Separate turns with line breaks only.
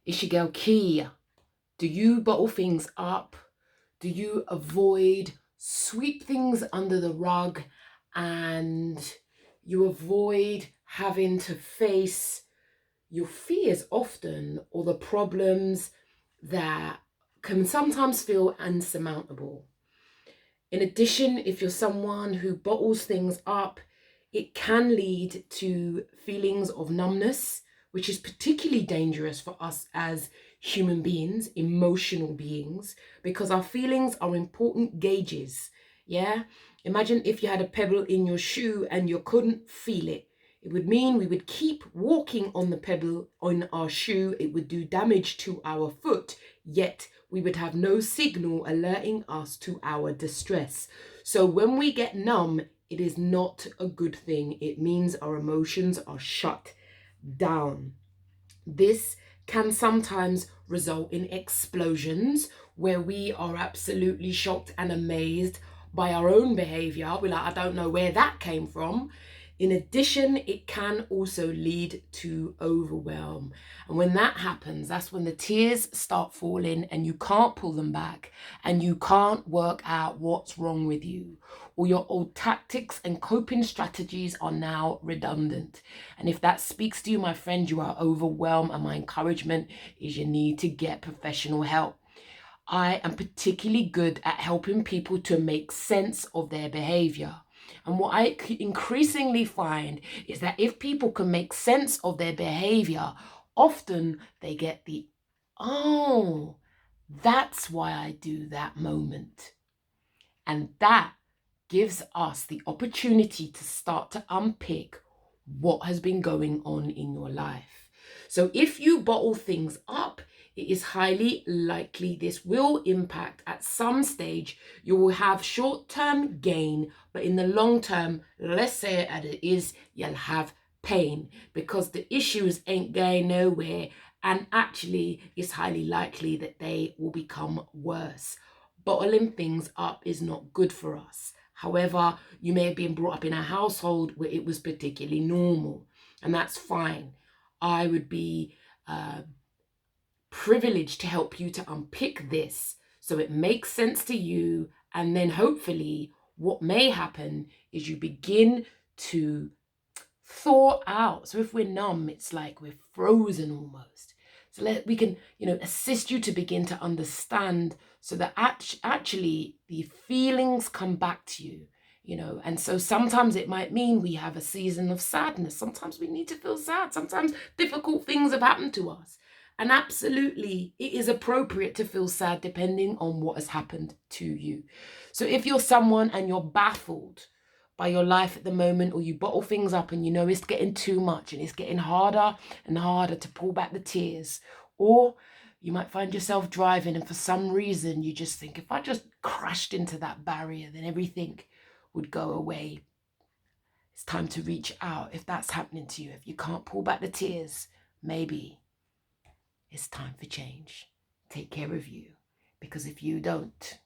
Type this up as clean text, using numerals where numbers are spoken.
It's your girl Kia. Do you bottle things up? Do you avoid sweep things under the rug, and you avoid having to face your fears often, or the problems that can sometimes feel unsurmountable? In addition, if you're someone who bottles things up, it can lead to feelings of numbness, which is particularly dangerous for us as human beings, emotional beings, because our feelings are important gauges. Yeah? Imagine if you had a pebble in your shoe and you couldn't feel it. It would mean we would keep walking on the pebble on our shoe. It would do damage to our foot, yet we would have no signal alerting us to our distress. So when we get numb, it is not a good thing. It means our emotions are shut down. This can sometimes result in explosions where we are absolutely shocked and amazed by our own behavior. We're like, I don't know where that came from. In addition, it can also lead to overwhelm. And when that happens, that's when the tears start falling and you can't pull them back and you can't work out what's wrong with you. All your old tactics and coping strategies are now redundant. And if that speaks to you, my friend, you are overwhelmed, and my encouragement is you need to get professional help. I am particularly good at helping people to make sense of their behavior. And what I increasingly find is that if people can make sense of their behavior, often they get the, oh, that's why I do that moment. And that gives us the opportunity to start to unpick what has been going on in your life. So if you bottle things up, it is highly likely this will impact at some stage. You will have short-term gain, but in the long term, let's say it as it is, you'll have pain because the issues ain't going nowhere, and actually it's highly likely that they will become worse. Bottling things up is not good for us. However, you may have been brought up in a household where it was particularly normal, and that's fine. I would be privileged to help you to unpick this so it makes sense to you, and then hopefully what may happen is you begin to thaw out. So if we're numb, it's like we're frozen almost. So we can, assist you to begin to understand so that actually the feelings come back to you, and so sometimes it might mean we have a season of sadness. Sometimes we need to feel sad. Sometimes difficult things have happened to us. And absolutely, it is appropriate to feel sad depending on what has happened to you. So if you're someone and you're baffled by your life at the moment, or you bottle things up and it's getting too much and it's getting harder and harder to pull back the tears, or you might find yourself driving and for some reason you just think, if I just crashed into that barrier, then everything would go away. It's time to reach out. If that's happening to you, if you can't pull back the tears, maybe it's time for change. Take care of you, because if you don't,